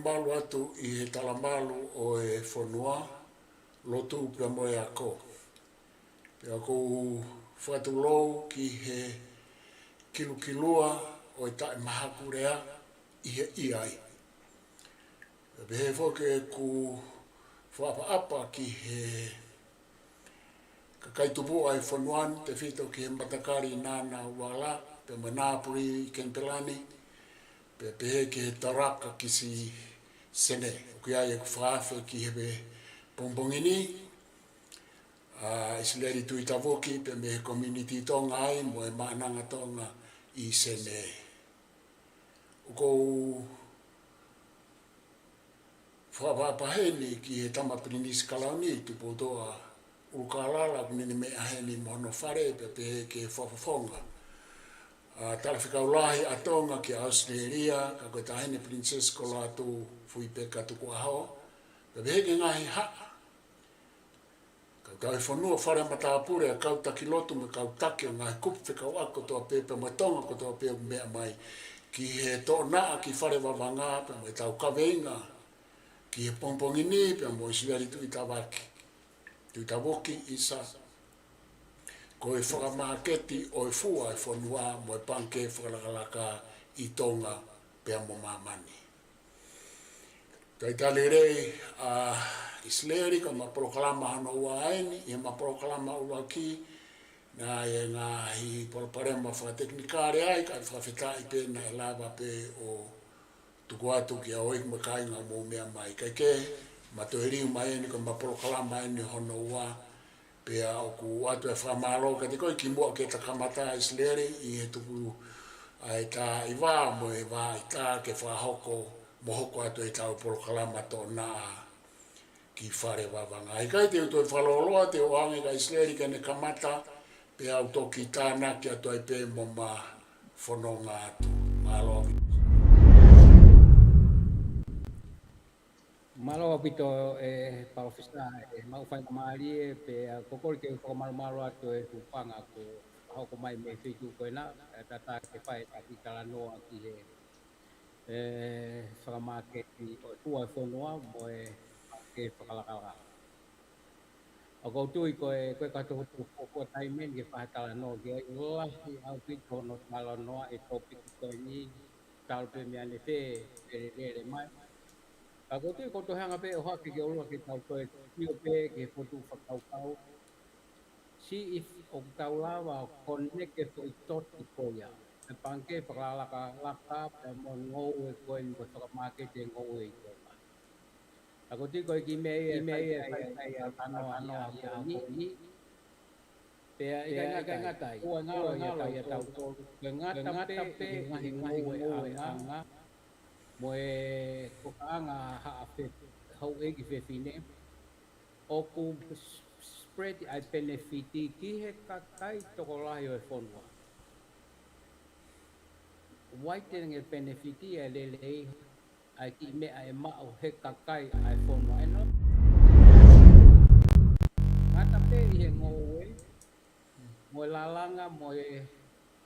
malu atu i he talamalu o e Fonua, lotu pia moe ako. Pia kou whatulou ki he kilukilua o e tae mahakurea i he iai. Pia he whoke ku whaapa ki he kakaitupu ai Fonuan, te whito ki he matakari nāna wala, pia me nāpuri i Kempelani, pia pehe ki he taraka ki si Sene, o ki ai e ku whaafe ki he be Pongpongini, Isileli tui tavoki, pia me he Komiuniti Tonga ai, mo e maananga Tonga i Sene. O kou whaapaheni ki he tamapirinisi kalauni, tupo toa Polokalama kunini me aheni mono whare, pia pehe ki he Falevavanga. Tala whikaulahi a Tonga ki Australia, ka koe tahene princess ko lātou fui peka tuku aho. Ka beheke ngahi haa. Ka tau Fonua whare matapure a kau takilotu me kau take o ngahi kupu whikau ako toa pepe mai Tonga ko toa pepe mea mai. Ki he toa naa ki Falevavanga, pia mai tau kaweinga. Ki he Pongpongini, pia mo Isileli tui tawaki. Tui tawoki isa. Ko e Fakamaketi'i o e fua e Fonua mo e Pangike Fakalakalaka i Tonga pia mo mamani. Tai tali rei a Isileli ka ma Polokalama hano ua aini, i ma Polokalama ua ki, na e ngā hi Polokalama whakateknikare ai, ka whawhetai pe na e lava pe o tuku atu ki a oik makainga mo mea mai. Kai ke, ma to e riu mai ni ka ma Polokalama aini hono ua, pia o ku atu e whamalo, ka te koe ki mua ke takamata Isileli i he tuku ai tā i wā mo e wā i tā ke whahoko mo hoko atu e tau Polokalama tō nā ki Falevavanga. Ai kai te uto e whaloloa te oange ka Isileli ka ne kamata pia au toki tāna ki atu ai pe mo ma whanonga atu. MALO. Malo apito e paofisa e mau fai mari e pe kokol ke ko malo ato e tupanga ko hoko mai me fitu ko na tata ke fai taki kala no aki e Fakamaketi'i o tua Fonua mo e ke Fakalakalaka. O ko tui ko e ko ka to ko taimen ke fa kala no ke lahi au pito no malo no e topik ko ni tal pe mi ane fe re mai. Ako tu ko to hanga pe o haki ke olo ke tau ko tio pe ke fotu whakaukau. Si if o tau lawa connect ke fo i toti ko ia. E Pangike Fakalakalaka pe mo ngou e koe ni ko Fakamaketi'i ngou e tonga. Ako tu ko ki mei e whai ano a ni. Pe a ika ngatai. Ua ngalo ia tau tolu. Ke ngata pe ngahi ngou e anga. Mo e kokaanga haafe hau egi fefine o ku spread ai benefiti ki he kakai toko lahi o e Fonua. Waiteng e benefiti e lelei ai ki mea e mao he kakai ai Fonua. Eno ngata pe i he ngoe mo e lalanga mo e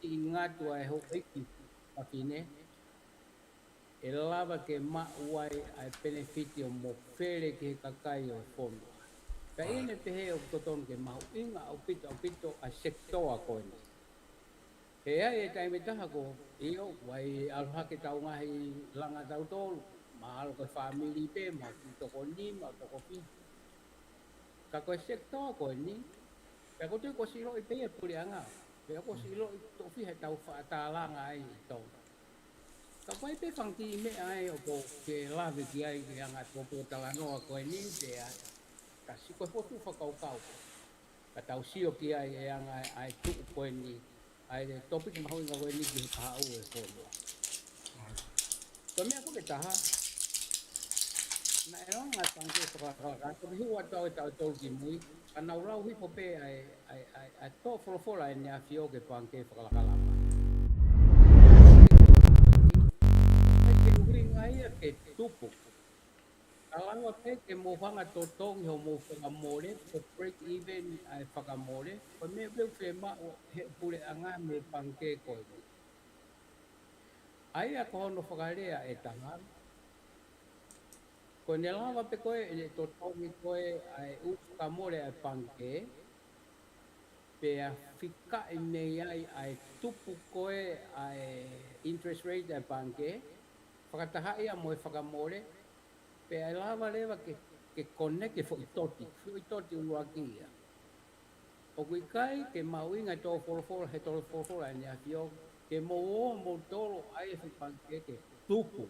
ingatu ai hau egi fafine e lava ke mauai ai benefiti o mo fere ke kakai o Fonua. Ka ine pehe o koton ke mahu inga au pito a sektoa koe ni. He ai e taime taha ko iyo wai alha ke tau ngahi langa tau tolu. Ma alo ke family pe, ma toko ni, ma toko pi. Ka koe sektoa koe ni. Ka koe tui ko silo i pehe puri anga. Ka ko silo i tofi he tau whaatalanga ai i Tonga. Ka koe pe whangti me ai o ko ke lawe ki ai ke anga tōpio talanoa koe ni te ai. Ka si koe potu whakaukau. Ka tau sio ki ai e anga ai tuku koe ni. Ai te topiki mahui nga koe ni ki hau e Fonua. Koe mea koe taha. Na e ronga Pangike Fakalakalaka. Koe hiua tau e tau tolu ki mui. Ka nau rau hipo pe ai tō wholofola e nea fio ke Pangike Fakalakalaka. Ai ke tupu. Kalanga pe ke mo hanga totongi ho mo whakamore, ko break even ai whakamore, ko me veu whe mao he pure anga me Pangike koe. Ai a ko hono whakarea e tangara. Ko ne lava pe koe e to tongi koe ai uka more ai panke pe a fika i nei ai tupu koe ai interest rate ai panke whakatahai a moe whakamore pe ai lava lewa ke koneke fo i toti ulua kia. O kui kai ke mauinga tō whorofora he tō whorofora ni a fio ke mo o mo tolo ai e panke ke tupu.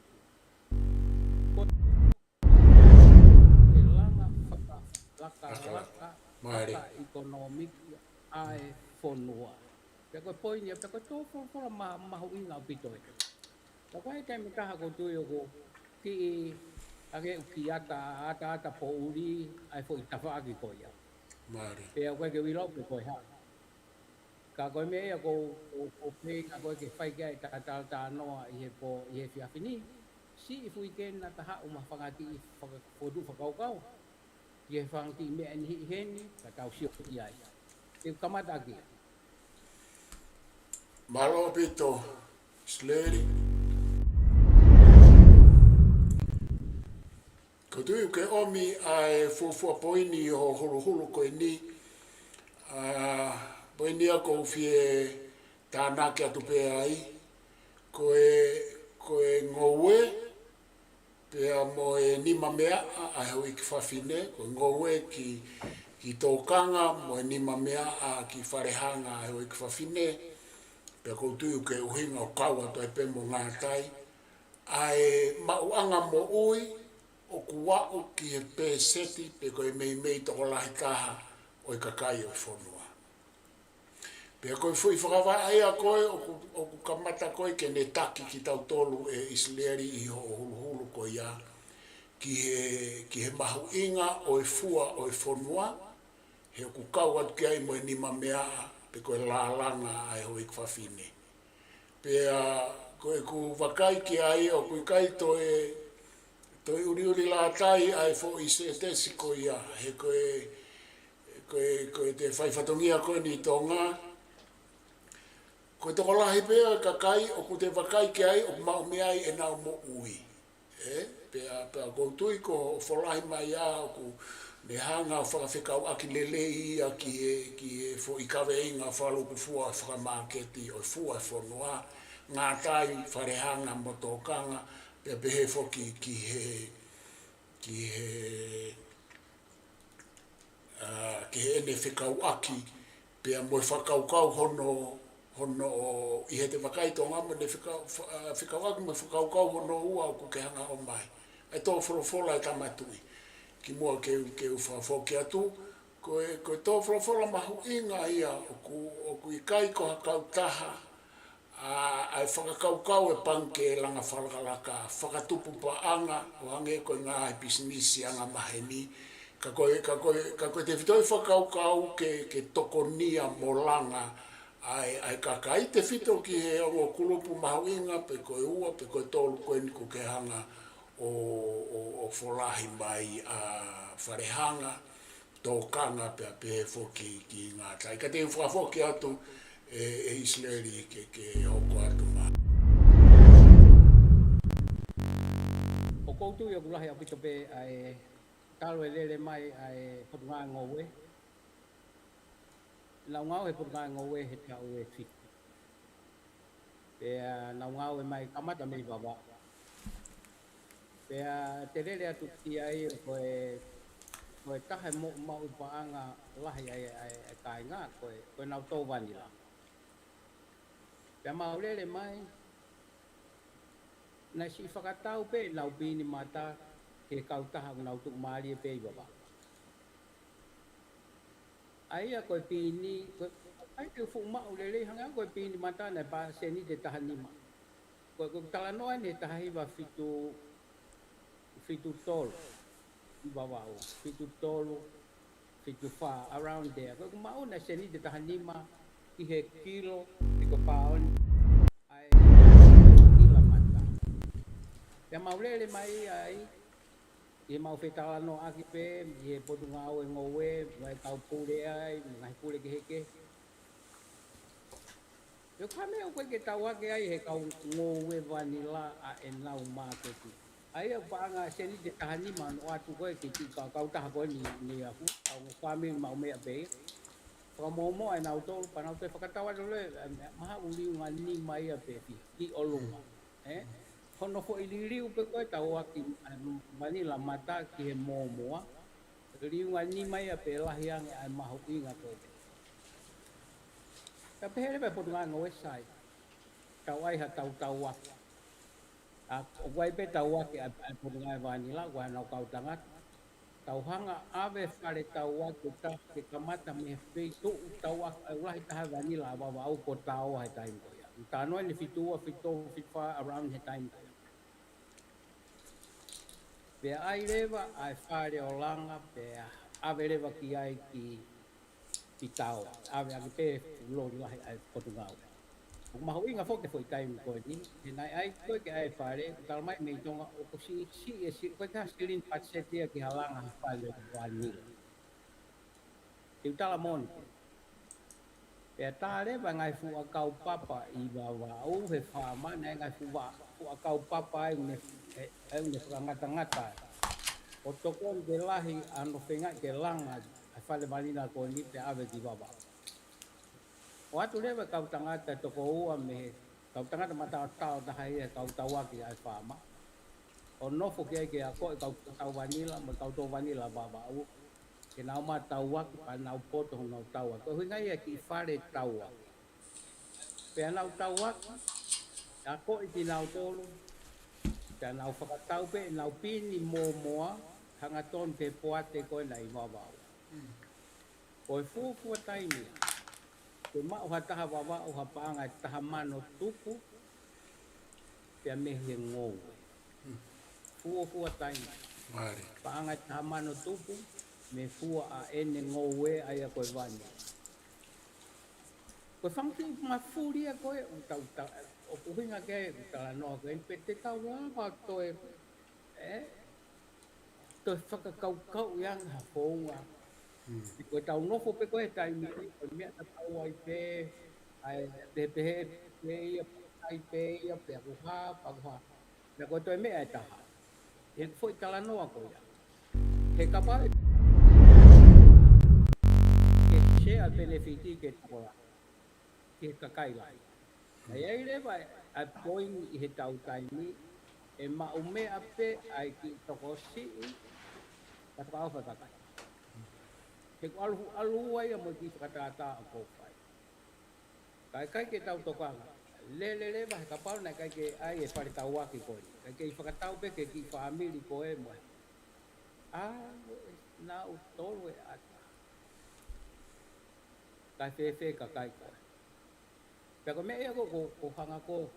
Ke langa whakalakalaka aka ekonomiki ai Fonua. Pe koe poinia, pe koe tō whorofora mahuinga o pito e. Ka koe kai me kaha ko tui o ko ki i ake uki ata po uri ai fo i tawhaaki koe ia. Pe a koe ke wilau pe koe ha. Ka koe me ea ko pei ka koe ke whai kia i tātata noa i he whiawhini. Si i fui kena taha o mawhangati i whakodu whakaukau. Ki he whangati i mea ni heni, ka tau sio i ai. Te kamata ki. Malo pito, Isileli. Ko tui ke omi ai fufua poini o hulu koe ni. Poini a ko fie tānake atu pe ai. Koe ngoue. Pea mo e nima mea a hui ki whawhine. Koe ngoue ki tōkanga mo e nima mea a ki wharehanga a hui ki whawhine. Pea ko tui ke uhinga o kaua toi pe mo ngātai. Ai mauanga mo ui. O kuwau ki he pē seti pe koe mei toko lahi kaha o i kakai o i Fonua. Pea koe fui whakawai ai a koe o ku kamata koe ke ne taki ki tau tolu e Isileli i ho hulu koe ia. Ki he mahu inga o i fua o i Fonua. He ku kau atu ki ai mo e nima mea pe koe lālanga ai ho i kwhawhine. Pea koe ku wakai ki ai o kui kai toi uri la tai ai fo i se tesi ko ia he koe te whaifatongia koe ni Tonga. Koe toko lahi pea kakai o ku te wakai ki ai o mau me ai e nau mo ui. Pea koutui ko wholahi mai a o ku ne hanga o whakawhikau aki lelei ia ki e fo i kawe inga whaluku fua Fakamaketi'i o fua Fonua. Ngā tai wharehanga mo tōkanga. Pea pehe foki ki he ene whikau aki, pea moe whakaukau hono o i he te wakai tō ngā mo ne whikau aki mo whakaukau hono ua o ke hanga o mai. E tō whorofola e tamatui, ki mua ke whawhoki atu, koe tō whorofola mahu inga ia o ku i kai ko hakau taha, ai whakakaukau e panke langa Fakalakalaka, whakatupu pa anga o hange koe ngā e pisinisi anga maheni. Ka koe te whitoi whakaukau ke tokonia mo langa ai kakai te whito ki he ongo kulupu mahu inga pe koe ua, pe koe tolu koe niku ke hanga o wholahi mai a wharehanga, tōkanga pe a pehe whoki ki ngā tai. Ka te whakafoki atu e Isileli ke hoko atu mā. O koutu i o kulahi a pito pe ai talo e lele mai ai potunga ngowe. Nau ngau he potunga ngowe he tau e whiku. Pea nau ngau e mai kamata mei wawa. Pea te lele atu ki ai koe tahe mau paanga lahi ai kai ngā koe nau tō vanila. Pea mau lele mai, na si whakatau pe nau pini mata ke kautaha nau tuk maari e pe i wawa. Aia koe pini, ai te ufu mau lele hanga koe pini mata na pa Sene te taha nima. Koe talanoa ne taha hiwa fitu tolu, i wawa o, fitu tolu, fitu wha, around there. Koe mau na Sene te taha nima, ki he kilo, ki ko paon, ai kila mata. Pea maulele mai ai, i mau whetala no aki pe, i he potu ngau e ngowe, mai tau pule ai, ngai pule ke heke. Yo ka mea koe ke tau ake ai, he kau ngowe vanila a e nau māketi. ai panga seni de tahani man o atu ko ki kau tah ko ni aku au kami mau me be fa momo ai nau to pa nau te whakatawa dole maha uli ngani mai a pe ki olunga hono fo iliri upe ko tau aki mani la mata ki he momoa riu ngani mai a pe lahi ang ai mahu inga ko te ka pe hele pe potu ngā ngoe sai tau ai ha tau aki a wai pe tau aki ai potu ngā vani la wai nau kau tangat tau hanga ave whare tau aki ta ke kamata me pei tu tau aki ai ulahi taha vani la wa au ko tau hai taim ko ya ta noa ni fitua fitwa around he time ko ya pe ai rewa ai whare o langa pe ave rewa ki ai ki tau ave ake pe lo ni lahi ai potu ngau mahu inga foke foi time ko ni he nai ai ko ke ai whare tal mai me tonga o ko si ko ka stilin patsetia ki halanga ha whale wani Tiu tala mon. Pe tale ba ngai fu akau papa I wa au he fama na ngai fu akau papa ai ne ngata ngata. O tokon de lahi ano fenga ke langa a fale malina ko ni te ave di baba. O atu leva kau tangata toko ua me kau tangata mata tau da hai kau tawaki ai fama. O nofo ke ako kau tau vanila ma kau to vanila baba au. Ke nau ma taua pa nau poto ho nau taua ko hinga ia ki fare taua pe nau taua a ko I nau tolu te nau whakatau pe nau pini moa hanga ton te poate ko nei wawau ko fufu taimi ke ma o hataha wawau ha panga taha mano tupu pe me he ngou fufu taimi panga taha mano tupu me fua a ene ngowe ai a koe wani. Koe whanki ma furia koe o kuhinga ke tala noa koe pe te tau rāwa toe toe whakakau yang ha whonga. Koe tau nofo pe koe taimi koe mea ta tau ai pe ai pehe pe ia ai pe ia pe akuha pakuha. Na koe toe mea e taha. He foi tala noa koe ya. He kapai share benefiti ke tola ke kakai lai ai le vai a point I he tau taimi e ma ume ape ai ki toko si ka tau fa kakai ke alu ai mo ki kata ko fai kai ke tau toka le vai ka pau na kai ke ai e pare tau aki ko kai ke fa tau pe ke ki family ko e mo na o tolo e kai fefe ka kai ko. Peko me ea ko hanga ko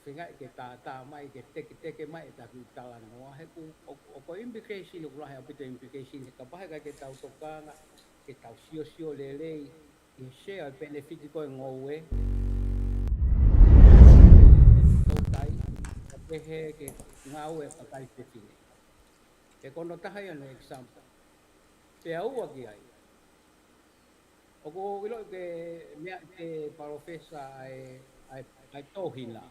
whinga ke tā mai ke teke mai ta ki tala noa he ku o ko implication o kurahe apito implication he ka pahe ke tau tokanga ke tau sio lelei I share benefit ko ngowe tokai ka pehe ke ngawe ka kai fefine. Ke kono taha ia no example. Pe au aki ai. Oko ilo ke mea te profesa ai tohina.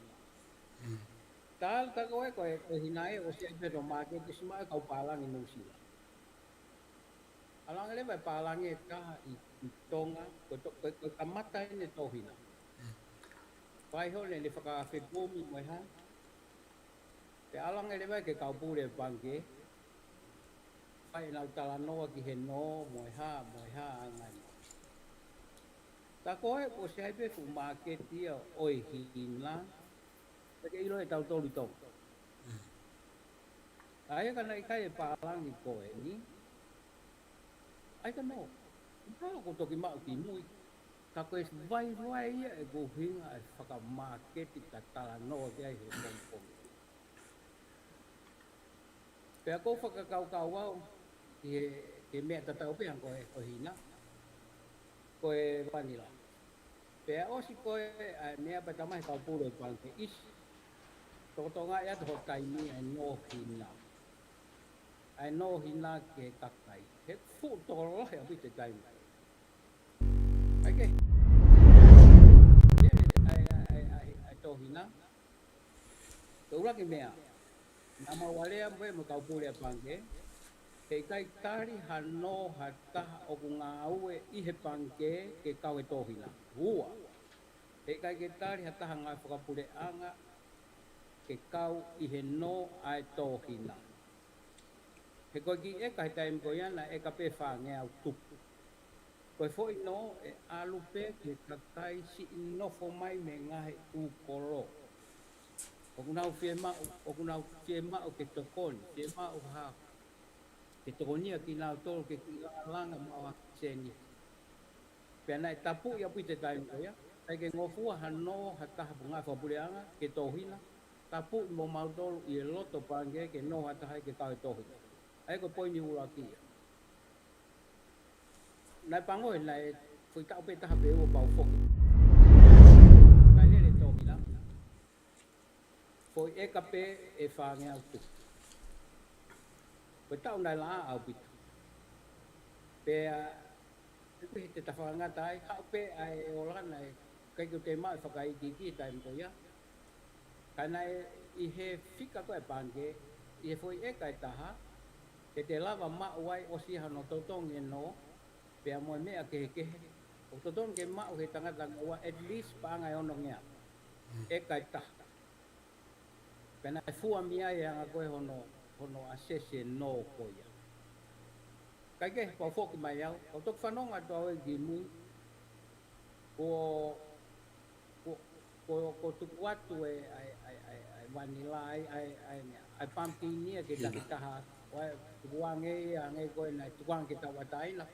Tal ka koe hinae o si ai no market te sima kau palangi musila. Alang ele vai palangi ka I Tonga ko kamata ne tohina. Pai ho le whakawhepumi mai ha. Te alang ele vai ke kau pure banke. Pai nau tala noa ki he no moi ha angai. Ta koe ko se ai pe fu Maketi'i oi hina. Ke ilo e tau tolu tau. Ai kana I kai palangi koe ni. Ai ka no. Ka ko toki mau ki mui. Ka koe vai ia e go hinga e Fakamaketi'i ka tala no ke ai he pom. Pe ko whakakau wau ke mea tatau pe koe o hina. Koe vanila. Pe osi koe mea patamai kau puro panke isi. Totonga ia to taimi ai no hina. Ai no hina ke kakai. He fu tolo he apite taimi. Ai ke. Ai to hina. Te ura ki mea. Nama walea mo kaupule pange. He kai tari hano hataha o ngā aue i he pange ke kau e tohina. Ua. He kai ke tari hataha ngā whakapule anga ke kau i he no ai tohina. He koe ki e kai taim ko iana e ka pe whānge au tupu. Koe foi no e alupe ke kakai si inofo mai me ngahe u koro. O kunau fie mau ke tokoni, fie mau hao. Ke tokonia ki nao tolo ke ki langa mawa Sene. Pea nai tapu ia pui te taim ko ia. Ai ke ngofua hano hataha punga whapureanga ke tohina. Tapu mo mautolo i e loto pange ke no hataha ke kau e tohina. Ai ko poini ula kia. Nai pangoe nai fui tau pe taha pe ua pau foki. Kai lele tohina. Foi e kape e whange au tu. Koe tau nai laa au pitu. Pea, e te tawhangata ai, hau pe ai o lana e kai ko te mai whakaiti ki taim ko ia. Kai nai i he whika koe pange, i he foi e kai taha, te lava mau ai o siha no tautongi no, pea moe mea ke he kehe. O tautongi ke mau he tangata ua at least paanga e ono ngea. E kai taha. Pena e fua mia e anga koe hono asese no koia. Kai ke pau foki mai au, o tok whanonga to au e gimu, ko tuku atu e vanilla ai pumpkin nia ke taki taha, tukuange e ange koe na tukuange tau ataina.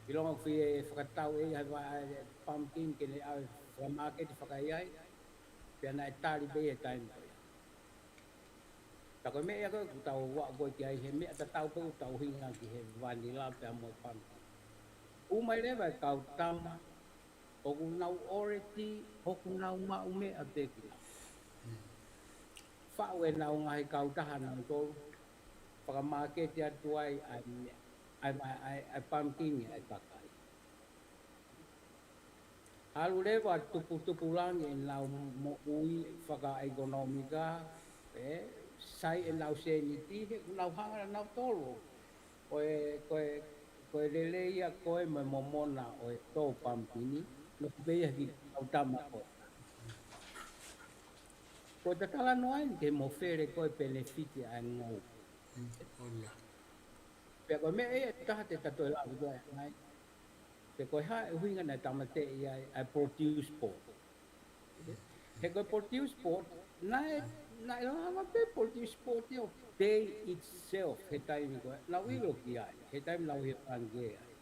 Ilonga kui e whakatau e ai pumpkin ke ne au Fakamaketi'i whakaiai, pia na e tari be e tainu koia. Tako mea koe ku tau wak koe ki ai he mea ta tau pau tau hinga ki he vanilla pia mo pumpkin. Umai rewa e kau tama, o ku nau oreti, o ku nau mau mea peki. Whau e nau ngahi kau taha nau tolu, Fakamaketi'i atu ai ai pumpkin ai kakai. Halu rewa tupu langi e nau mo ui whaka-ekonomika, sai e nau Sene tihe, nau hanga nau tolo. Koe lele ia koe me momona o e tō pampini, no kupeia ki au tama koe. Koe Tatalanga ai ke mo where koe benefiti a ngau. Pea koe mea e taha te tatoe lau koe ngai. Pe koe hae huinga na tamate i ai produce board. He koe produce board, nai lava pe produce board yo day itself he taimi koe. Nau ilo ki ai, he taimi nau he pange ai.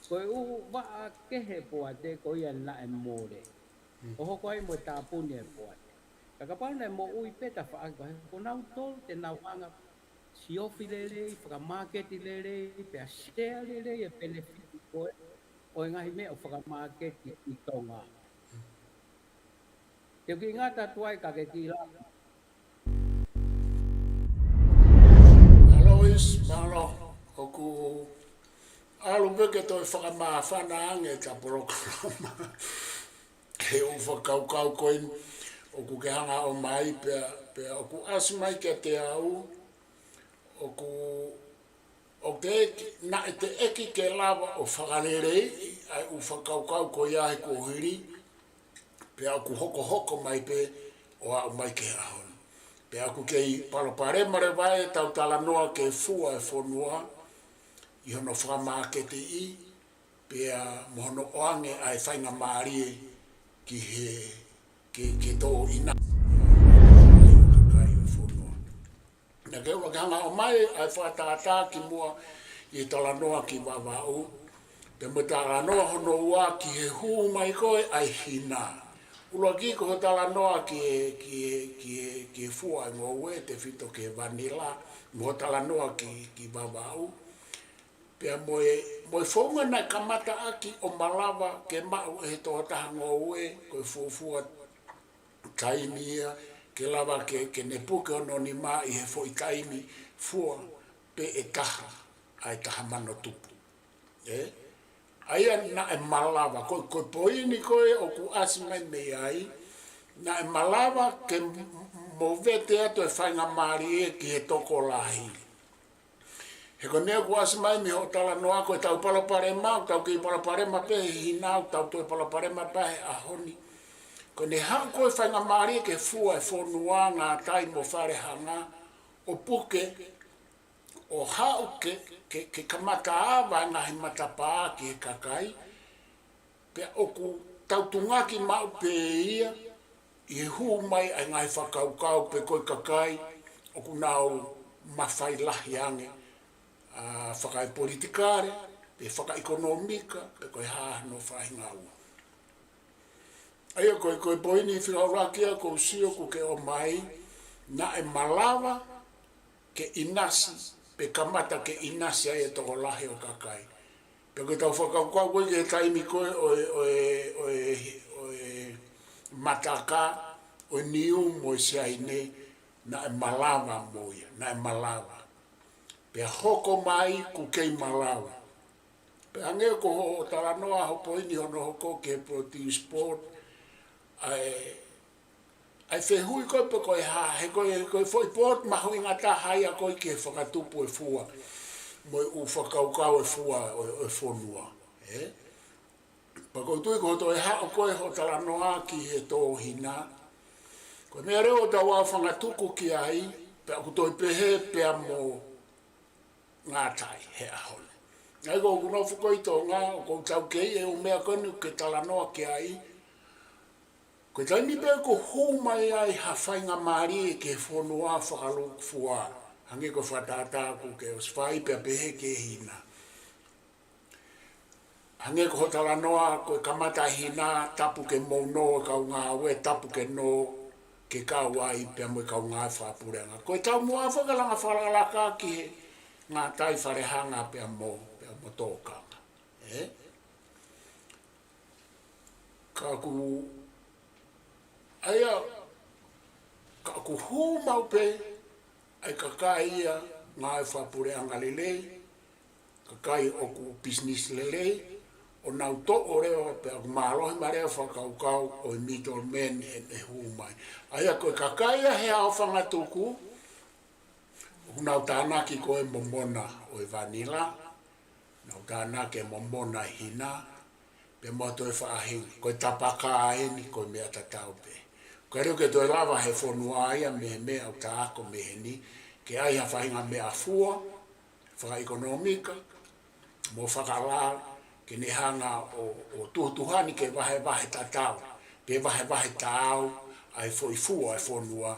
Koe waa kehe poa te koe ia na e more. Oho koe mo tāpuni e poa te. Kakapana e mo ui peta whaaka, ko nau tolu te nau hanga siofi lelei, Fakamaketi'i lelei, pea share lelei e benefiti koe. O ngahi mea o Fakamaketi'i i Tonga. Te ki ngata tuai ka ke ki la. MALO, oku alu beke toi whakamawhana ange ka Polokalama. He o whakaukau koin, oku ke hanga o mai, pea oku asmai ke te au, o te na te eki ke lava o whakarerei, ai u whakaukau ko iahe ko hiri, pea oku hoko mai pe o au mai ke ahon. Pea aku kei palopare mare vai tau talanoa ke fua e Fonua, i hono Fakamaketi'i, pea mohono oange ai whainga maarie ki he ke tō ina. Na ke ua kanga o mai ai whaatata ki mua i talanoa ki wawau, pe mo talanoa hono ua ki he huu mai koe ai hina. Ula ki ko talanoa ki fua ngō ue te whito ke vanilla, mo talanoa ki wawau. Pea moe whaunga na kamata aki o malawa ke mau e toa taha ngō ue, koe fuafua taimia, ke lava ke nepuke ono ni maa i he fo i taimi fua pe e taha, ai taha mano tupu. Aia na e malawa, koe poini koe o ku asi mai mei ai, na e malawa ke mo vete ato e whainga maari e ki he toko lahi. He ko nea kuasi mai mi ho tala noa ko e tau palaparema, tau ki palaparema pe he hinau, tau toi palaparema pe he ahoni. Ko ne hang ko e whainga maari e ke fua e Fonua ngā tai mo whare hanga, o puke, o hau ke kamata awa ngahi matapaa ki he kakai, pe oku tautungaki mau pe ia, i he hu mai ai ngai whakaukau pe koi kakai, oku nau mawhai lahi ange, whakai politikare, pe whakaekonomika, pe koi hahano whahi ngau. Aia koi poini i whiraurakia, ko usio ko ke o mai, na e malawa ke inasi, pe kamata ke inasi ai e toko lahi o kakai. Pe koe tau whakaukau koe ke taimi koe o e mataka, o niu mo siai nei, na e malawa moia, na e malawa. Pe hoko mai ku kei malawa. Pe ange ko ho taranoa ho poini hono hoko ke protein sport, ai whehui koe pe koe ha, he koe foi port mahu ingata haia koe ke whakatupu e fua, mo u whakaukau e fua o e Fonua. Pa koe tui ko to e hao koe ho taranoa ki he tō hina, ko mea reo tau a whangatuku ki ai, pe aku toi pehe pea mo ngā tai he ahole. Ngai ko kunofu koi Tonga, ko tau kei e o mea konu ke talanoa ki ai, ko taimi pe ko humai ai ha whainga maari e ke Fonua whakaluk fua, hangi ko whatataku ke o swai pe pehe ke hina. Hange ko talanoa ko kamata hina tapu ke mouno ka ngā we tapu ke no ke kawai pe mo ka ngā whapurenga. Ko tau mua Fakalanga Fakalakalaka ki ngā tai wharehanga pe mo tōkanga. Ka ku aia ka ku humau pe ai kakai ia ngā whapurenga lelei, kakai o ku business lelei, o nau to o reo pe aku mālohi mareo whakaukau o i middle men e humai. Aia koe kakaia he au whangatuku, o nau tānaki koe momona o i vanila, nau tānaki e momona hina, pe mo toi whaahingi, koe tapaka aeni koe mea tatau pe. Koe reo ke toi lava he Fonua aia me au tāko me heni, ke ai ha whainga mea fua, whakaekonomika, mo whakalala, ke ne hanga o tuhutuhani ke wahe tatau, pe wahe tau, ai foi fua e Fonua,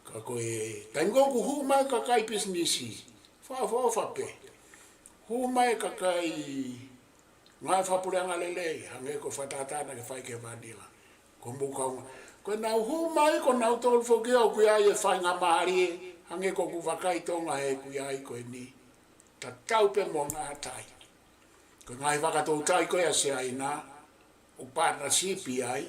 ka koe, taingoku humai ka kai businessi, whape, humai ka kai ngai whapurenga lelei, hange ko whatatana ke whai ke vanila, ko mukaunga, koe nau humai ko nau tolu whokea o kui ai e whainga maari e, hange ko ku wakai Tonga he kui ai koe ni, tatau pe mo ngā tai. Ko ngai wakatou tai koe a se aina, o partnership ai,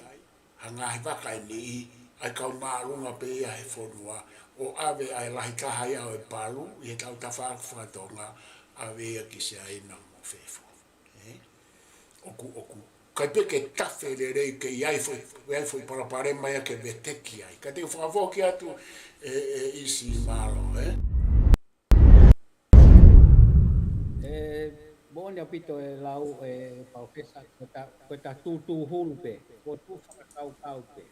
ha ngai wakai ni, ai kau mārunga pe ia he Fonua, o ave ai lahi taha ia o e palu, i he tau tawhāku whakatonga, ave ia ki se aina mo whewhu. Oku, kai peke tawhe re rei ke iai foi parapare mai a ke veteki ai. Ka te whakawoki atu isi MALO, Bone a pito e lau e paukesa ko ta tu hulu pe, ko tu whakakau pe.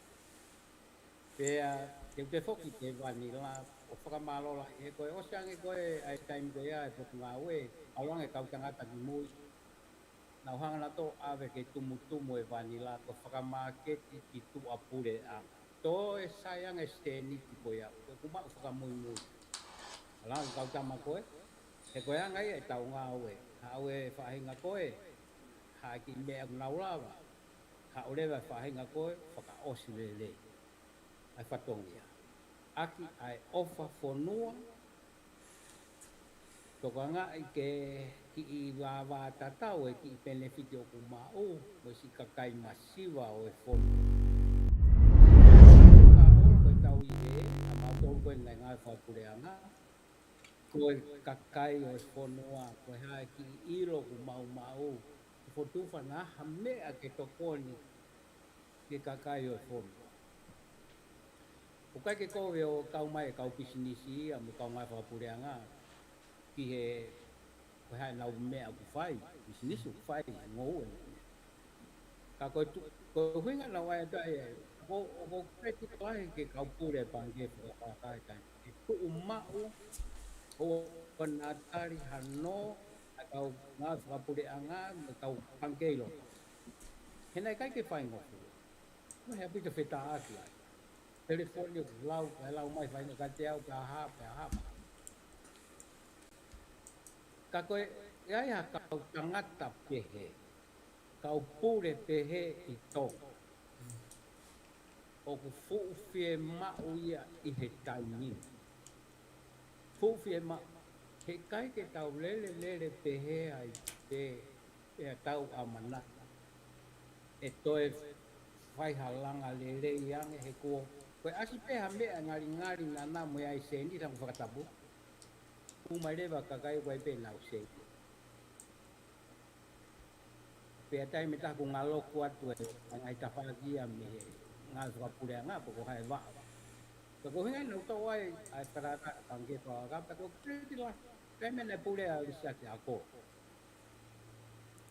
Pea, te whoki te vanila, o whakamalo la, e koe oseange koe ai taimi koe ia e poku ngā ue, aluange kau tangata ki mui. Nau hanga na tō ave ke tumu e vanila, ko Fakamaketi'i ki tu apure a. Tō e sayang e Sene ki koe ia, koe kumau whakamui. Alang kau tama koe, he koe angai e tau ngā ue. Haue whahinga koe, haki mea kunaulawa, ha ulewa whahinga koe, whaka Isileli. Ai whatongia. Aki ai ofa Fonua, toko ngā i ke ki i wā tatau e ki i benefiti o ku mau, mo si kakai masiwa o e Fonua. Ka ora koe tau i he, a mātou koe ngai ngai whapureanga, koe kakai o e Fonua, koe hae ki iro ku mau, fotufa na hamea ke tokoni ke kakai o e Fonua. O kai ke koe o kau mai kau pisinisi a mo kau mai whakapureanga ki he koe hai nau mea ku whai, pisinisi ku whai, ngou e. Ka koe huinga na wai atai e, ko kreti klahi ke kau pure Pangike Fakalakalaka. E ku umau o na tari hano a kau ngā whakapureanga me kau Pangike loto. Henai kai ke whai ngofu. Koe hea pita whetā aki ai. Telefoni o lau mai whainga ka te au pe aha. Ka koe, iai ha kau tangata pehe, kau pure pehe i Tonga. O ku fu'uwhie ma'u ia i he taimini. Fu'uwhie ma'u, he kai ke tau lele pehe ai pe tau amana. E toe whaihalanga lele iange he kua. Koe asi peha mea ngari nana mo ai Sene tang whakatapu. Umairewa kakai wai pe nau Sene. Pea tai me taku ngā loko atu e ngai tawhakia me ngā whakapureanga po ko hai waa. Ka ko hingai nau tau ai ai parata Pangike Fakalakalaka ko kreti la. Kai mena pure a lisa te ako.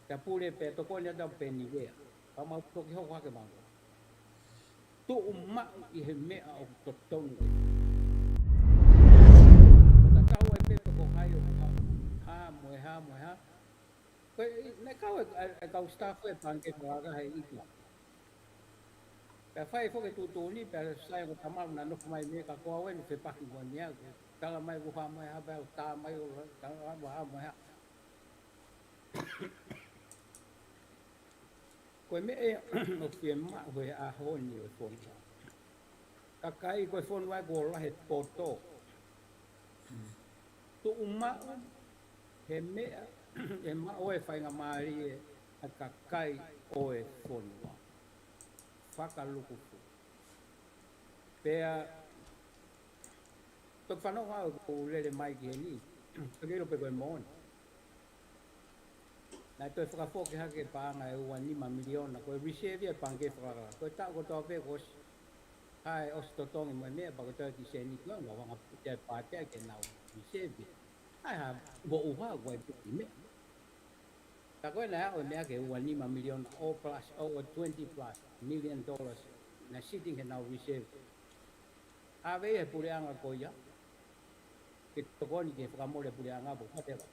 Ka pure pe toko ni atau pe ni wea. Ka mau toki hoko hake mango. Tu umau i he mea o totonu. Ka tau ai pe ko hai o ha moe. Koe, ne kau staff e Pangike Fakalakalaka hei ikla. Pea whai whoke tūtūni, pea sai ko tamaru na nuku mai me ka koa wenu whepaki kua nia. Tala mai wuha mai ha, pea tā mai o ha mai ha. Koe me e o whie maa hoi a honi o Fonua. Ka kai koe Fonua e kua lahe poto. Tu umau he mea e mao e whainga maari e a ka kai o e Fonua. Whakalukufu. Pea, tok whanau hao ko lele mai ki he ni, kakero pe koe mooni. Nai toi whakafoke hake pāanga e ua 5 miliona, koe reserve e Pangike Fakalakalaka. Koe tau ko tau pe kos, hai os totongi mo e mea, pa ko tau ki Sene kua, ngā wanga putea pātea ke nau reserve. Hai ha, go uha koe puti mea. Ta koe nai hao e mea ke ua 5 miliona, o plus, o 20 plus million dollars, na sitting he nau reserve. Awei he pureanga ko ia, ke tokoni ke whakamore pureanga po whatever.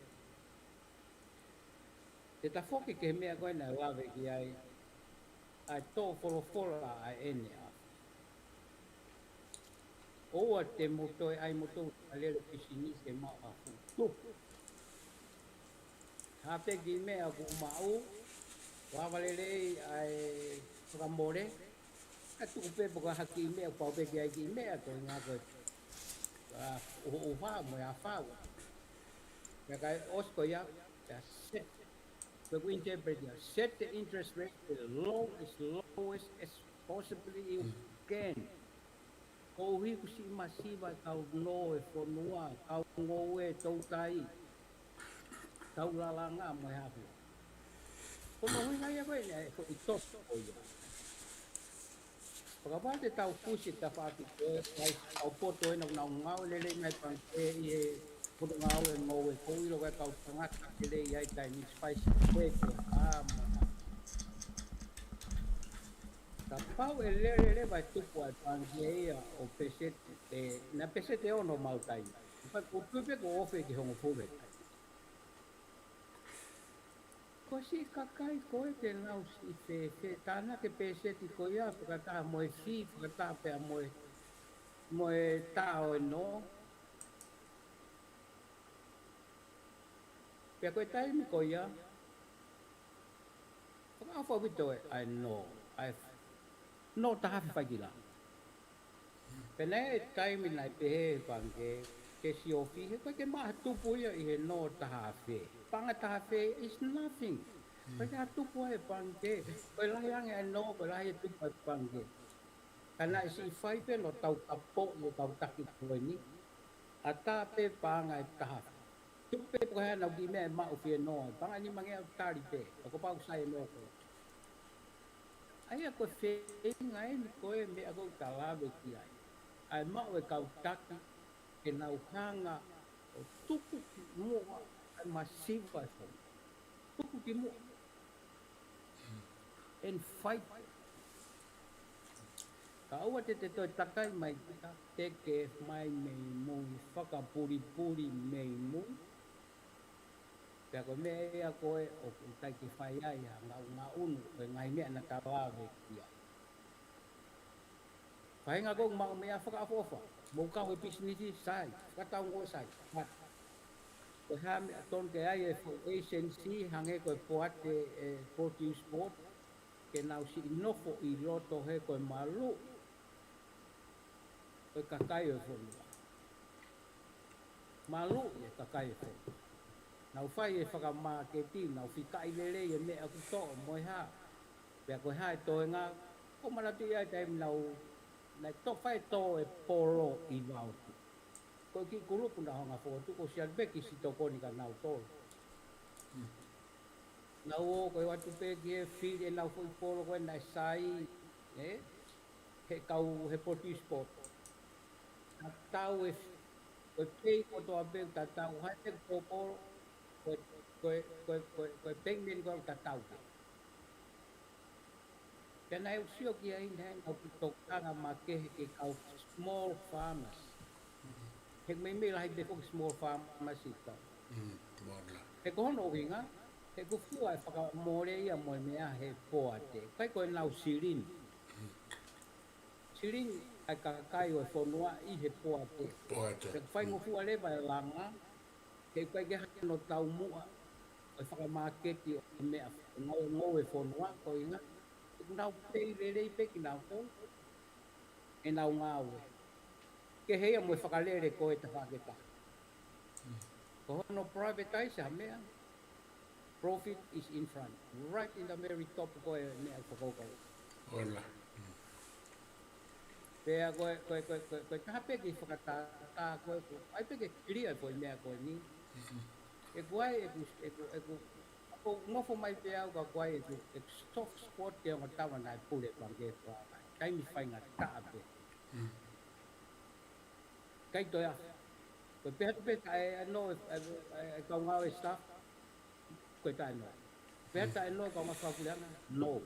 Te ta whoki ke mea koe na lawe ki ai tō wholofola ai ene a. Oa te motoi ai motou a lele pisini ke mao a futu. Hape ki mea ku mau, wawalelei ai whakamore, a tuku pepo ka haki mea pao peki ai ki mea koe ngā koe uha mo ia whaua. Pea kai osko ia, pea set. But we interpret it. Set the interest rate as low as possibly you can. Ko hi ku si masiva kau no e Fonua, kau ngou e tautai, kau lalanga mo hapu. Ko mo hui ngai koe ne ko i toso ko ia. Pakapate tau pusi ta whaki koe, kau poto e nau ngau lele ngai Pangike i e puto ngau e ngou e koiro kai kau tangata kele i ai tai ni spicy koe mo. Ka pau e lele vai tupu ai Pangike ia o pesete, na pesete ono mau tai. Ipa kutupe ko ofe ki hongo puwe. Ko si kakai koe te nau si fe, tāna ke pesete ko ia, whakataha moe fi, whakataha pea moe tāo e no. Pea koe taimi ko ia, whakawha wito e, I know, no tahafi whakila. Pena e taimi nai pehe Pangike, ke si ofi, he koe ke maha tupu ia i he no tahafi. Panga tahafi is nothing. Koe ka tupu ai Pangike, koe lahi ange I know, koe lahi tupu ai Pangike. Kana isi i whaipe no tau tapo no tau taki koe ni, a tāpe panga e tahafi. Tupe ko hea nau ki mea mao whia noa, panga ni mange au tāri pe, o ko pau sai no koe. Ai a koe whenga e ni koe mea kou ka lawe ki ai. ai mau e kau taki ke nau hanga o tuku ki mua ai masiva e whai. Tuku ki mua. And fight. Ka aua te toi takai mai ka teke mai mei mui whakapuri mei mui. Pea koe mea ea koe o tai ki whai ai a ngā unu e ngai mea na ka lawe ki ai. Whainga kong mau mea whakaafofa. Mou kau e pisinisi sai, whakatau ngoi sai. Koe hea mea ton ke ai e agency hange koe poate e produce board ke nau si inofo I roto he koe MALO. Koe kakai e Fonua. MALO e kakai e Fonua. Nau whai e Fakamaketi'i, nau whikai lele e mea kutoa moe haa. Pea koe haa e toe ngā, ko maratu ia e taim nau, nai to whai tō e polo I wautu. Koe ki kurupu na honga whotu, ko si albeki si tokoni ka nau tō. Nau o koe watu pēki e whiri e nau whui polo koe nai sai, he kau he produce board. Na tau e, koe pei ko toa pēk ta tau, hai te polo, koe pengmen koe ta tau. Pea nai usio ki ai nei, au ki tokanga ma kehe ke kau small farmers. He mei mei lahi te koki small farmers I tau. He kohono o hinga, he kufua e whakamore ia moe mea he poate. Kai koe nau sirin. Sirin ai kakai o e Fonua I he poate. He whai ngofua lewa e langa, he koe ke hano tau mua, o e Fakamaketi'i o mea ngau e Fonua, ko inga. Nau pei lelei peki nau tō, e nau ngāwe. Ke heia moe whakalere koe te whaketa. Ko hono privatize ha mea, profit is in front, right in the very top koe mea whakokau. Ola. Pea koe taha peki whakata koe, ai peki clear koe mea koe ni. E koe e ku ko ngofo mai pe au ka koe e soft spot te o tawa nai pule Pangike Fakalakalaka. Kai mi whainga tāpe. Kai toia. Koe peha te peka e no e kau ngau e staff. Koe tae no. Peha tae no kau ngā whakuleanga. No.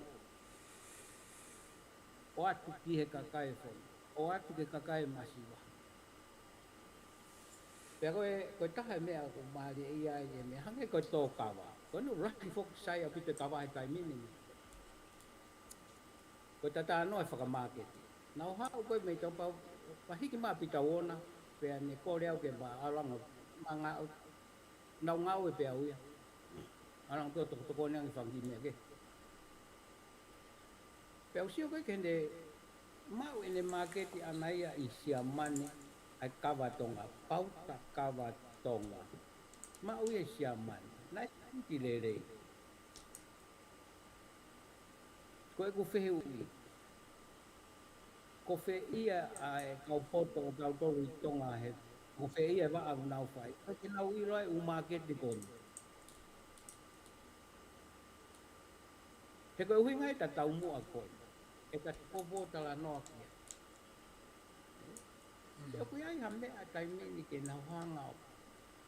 O atu ki he kakai e whonu. O atu ke kakai e masiwa. Pea koe taha e mea ko maari e ia e mea hange koe tō kawa. Koe no raki foku sai a pite kawa e tai minimi. Koe tata no e Fakamaketi'i. Nau hao koe mei tau pau, pahiki maa pita ona, pea ne kore au ke maa alanga, nau ngau e pea uia. Alanga peo toko neangi whangi mea ke. Pea usio koe kende, mau ene Maketi'i anaia I siamane, ai kawa Tonga, pauta kawa Tonga. Mau e siamane, nai ki lerei. Koe ku whehe ui. Ko whe ia a kau poto o kau toru I Tonga he. Ko whe ia wa au nau whai. Koe ke nau I roi u Maketi'i koni. He koe hui ngai ta tau mua koe. E ta popo tala noa kia. Pea koe ai ha mea taimeni ke nau hangau.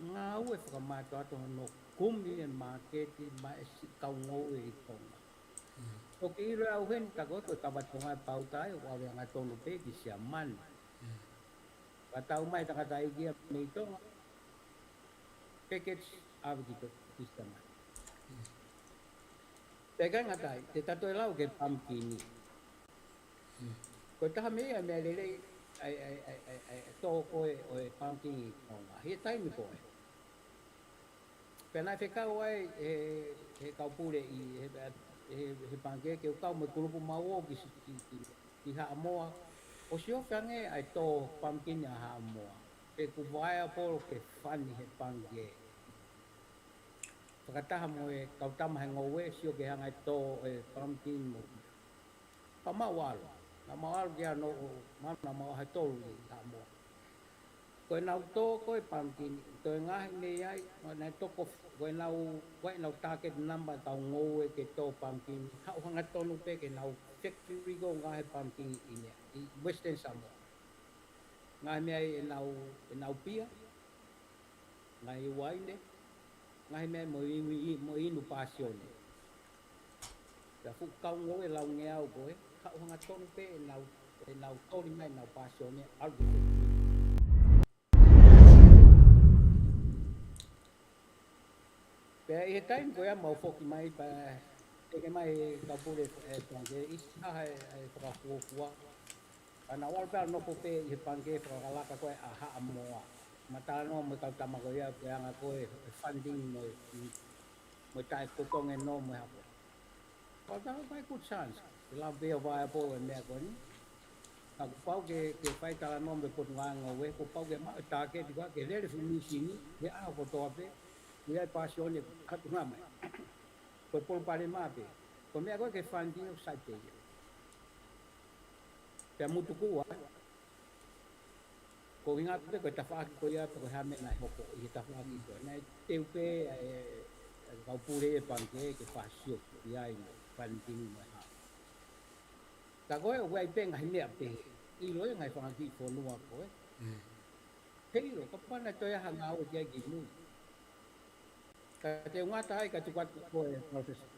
Ngā ue whakamātua ato no kumi e Maketi'i ma e si kau ngou e I Tonga. Ko ki iro au hen ta koe koe kawatonga e pautai o awe ngā tonu peki sia mani. Ka tau mai takata I kia mei Tonga. Package awe ki to kista mai. Peka ngatai, te tato e lau ke pumpkini. Koe taha mea mea lelei ai tō koe o e pumpkini Tonga. Hie taimi koe. Pena whekau ai he kaupure I he Pangike o kau me kurupu mau ki haa moa. O si ofeange ai tō pumpkini a haa moa. Pe ku waia polo ke whani he Pangike. Whakataha mo e kautama he ngowe si o ke hanga i tō e pumpkin mo. Pa mawalo. Na mawalo ki ano mana mawa hai tōru I haa moa. Koe nau tō koe pumpkin, koe ngahi mei ai, nai toko, koe nau target number tau ngowe ke tō pumpkin, hau hanga tonu pe ke nau factory ko ngahi pumpkin I Western Samoa. ngai mea e nau pia, ngai waine, ngai mea mo inu pasione. Ka fu kau ngoe lau ngea au koe, ka uhanga tonu pe e nau toni mai nau pasione, algo koe. Pea e taim koe a mau foki mai pa teke mai ka pule Pangike isi haha e whakafuofua. Ana wal pēr nopo pe i he Pangike Fakalakalaka koe a haa moa. Matala no mo kau tamako ia pe anga koe funding mo tai kokonge no mo hapo. Pau tau kai good chance. Te lau peo vai po e mea koe ni. Ka pau ke whai tala no me potu nganga we, ko pau ke maa tāke tika ke rere fumisi ni, ke aha ko toa pe, ke ai pasione katu ngā mai. Koe polo pare maa pe. Ko mea koe ke funding o sai pe ia. Pea mutu kua, ko inga koe koe tawhaaki koe ia, koe hame nai hoko i he tawhaaki koe. Nai teu pe kau pure e Pangike ke pasio i ai no funding mai haa. Ta koe o wai penga hi mea pe, i loe ngai whangaki Fonua koe. Heiro, ka pana toi aha ngā o kia ki nui. Ka te ngata hai ka tukatu koe, Professor.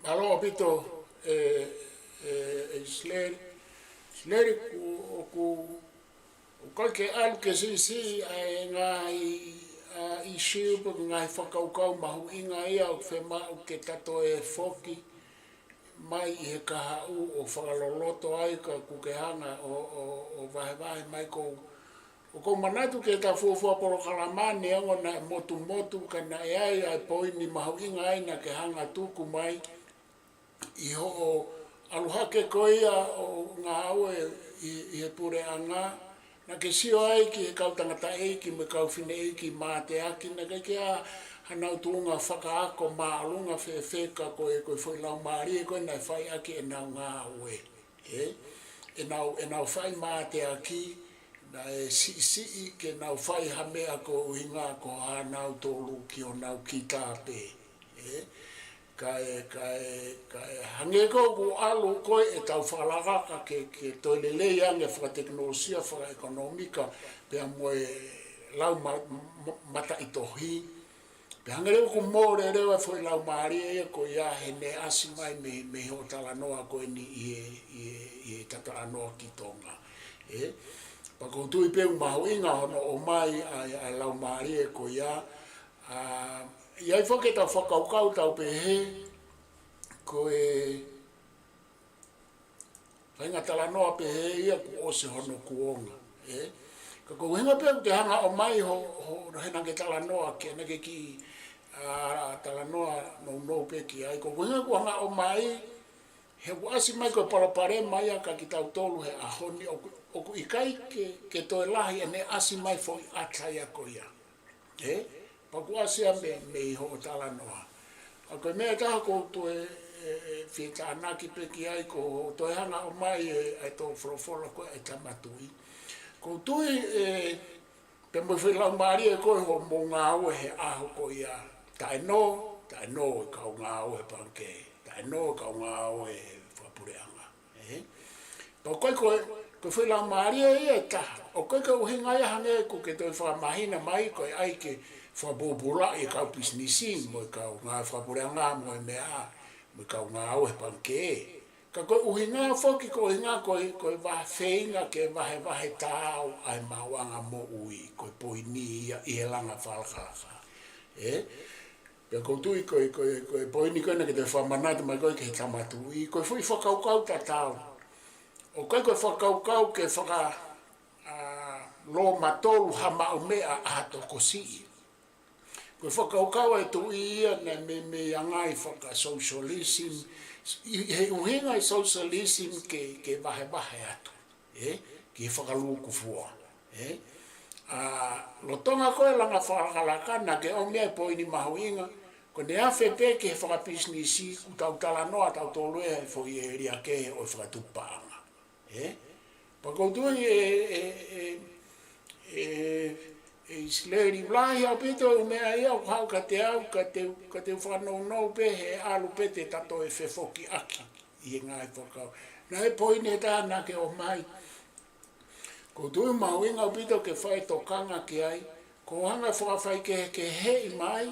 Malo pito Isileli. Isileli ku ke alu ke si ngai i shiupa ngai whakaukau mahu inga ia o whemau ke tato e foki mai i he kaha u o whakaloloto ai ka kukehanga o vahe mai kou. O kou manatu ke ta fuafua Polokalama ne ango na motu ka na e ai poini mahu inga ai na ke hanga tuku mai i ho o aluhake koia o ngā aue i he pure anga. Na ke sio ai ki he kau tangata eiki me kau whine eiki mā te aki na ke a hanau tuunga whakaako maalunga whewheka koe whoi lau maari e koe nai whai aki e nau ngā aue. E nau whai mā te aki na e si ke nau whai hamea ko uhinga ko hanau tolu ki o nau ki tāpe. Ka hange ko ku alu koe e tau whakalakaka ke toilele iange whakateknolosia, whakaekonomika pia moe lau mata itohi. Pia hange reo ku mōre rewa whoi lau maari e ko ia he ne asi mai me ho tala noa koe ni i Tatalanga ki Tonga. Pako tui peu mahu inga hono o mai a lau maari e ko ia. Iai whoke tau whakaukau tau pe he, ko whainga tala noa pe he ia ku ose hono kuonga. Ka kou hinga peu te hanga o mai ho henange tala noa ke nake ki tala noa no pe ki ai. Kou hinga ku hanga o mai, he ku asi mai koe palapare mai ka ki tau tolu he ahoni o ku ikai ke toi lahi e ne asi mai fo i ataya ko ia. Paku asia me iho o tala noa. A koe mea taha ko to whita anaki peki ai ko to hanga o mai e tō whorofora koe e tamatui. Ko tui pe mo whilau maari e koe ho mō ngā ue he aho ko ia. Tai no e kau ngā ue Pangike. Tai no e kau ngā ue whapureanga. Pau koe whilau maari e taha. O koe ka uhinga ia hange ko ke toi whamahina mai koe ai ke whabobula e kau pisnisin mo e kau ngā whapureanga mo e mea mo e kau ngā aue Pangike. Ka koe uhinga whoki ko uhinga koe wahe wheinga ke wahe tāu ai mawanga mo ui koe poini ia i he langa Falevavanga. Pea koutui koe poini koe na ke te whamanata mai koe ke he tamatu i koe fui whakaukau ta tāu. O koe whakaukau ke whaka lo matolu hama o mea ahato kosi. Koe whakaukau e tu ia na me angai whaka socialism. He uhinga i socialism ke wahe atu. Ki whakaluku fua. Lo tonga koe langa Fakalakalaka na ke o mea poini mahu inga. Ko ne awhe pe ke he whakapisnisi ku tau tala noa tau tolu e fo i e ria ke o whakatupanga. Pakotui Isileli vlahi au pito u mea ia u hau ka te whanau pe he alu pe te tato e whefoki aki. i ngai whakau. Nā e poine tāna ke o mai, ko tui mauinga upito ke whai tō kanga ki ai, ko hanga whakawhai ke hei mai,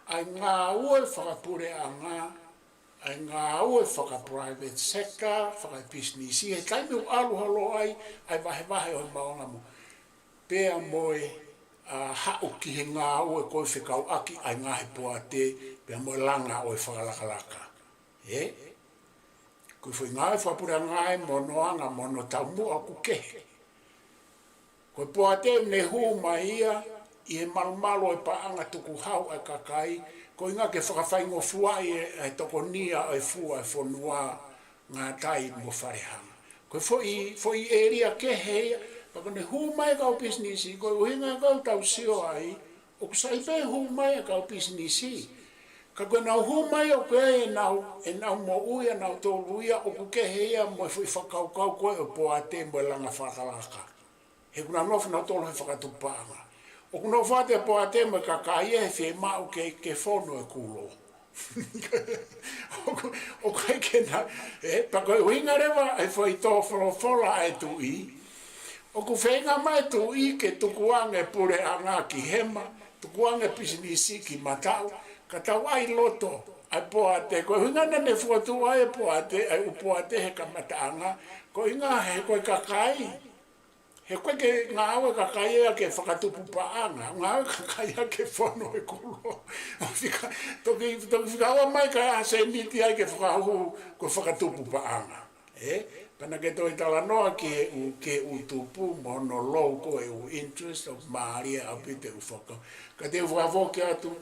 ai ngā ue whakapure a ngā, ai ngā ue whaka-private sector, whaka-business, he taimi u aluhalo ai wahe o maonga mo. Pea moe hau ki he ngā ue koe whikau aki ai ngā he poa te, pea moe langa o e whakalakalaka. Koe whai ngā e whapure a ngā e monoanga mono tau mua ku kehe. Koe poa te ne hu mai ia, i he malumalo e paanga tuku hau e kakai, ko inga ke whakawhaingo fuai e toko nia e fua e Fonua ngā tai mo wharehanga. Koe foi area ke hea, pako ne hu mai kau businessi, koe uhinga kau tau sio ai, o kusai pe hu mai kau businessi. Ka koe nau hu mai o koe e nau mo uia, nau tōru uia, o kuke hea mo e fui whakaukau koe o poa te mo e langa whakalaka. He kuna nofu nau tōru he whakatupanga. O kuno whate po a te me kakai e whi mau ke whono e kulo. O kai ke na, pako e winga rewa e whai tō whola e tu i. O ku whenga mai tu i ke tukuanga e pure a ngā ki hema, tukuanga pisinisi ki matau, ka tau ai loto, ai po a te, ko winga na ne whuatu ai po a te, ai upo a te he ka mataanga, ko inga he koe kakai, he koe ke ngā aue kakai ea ke whakatupu paanga, ngā aue kakai ea ke whono e kulo. Toki whikaua mai ka ea se niti ai ke whakahu ko whakatupu paanga. Pana ke toi tala noa ke utupu mono lou ko e u interest of maaria apite u whaka. Ka te whakavoke atu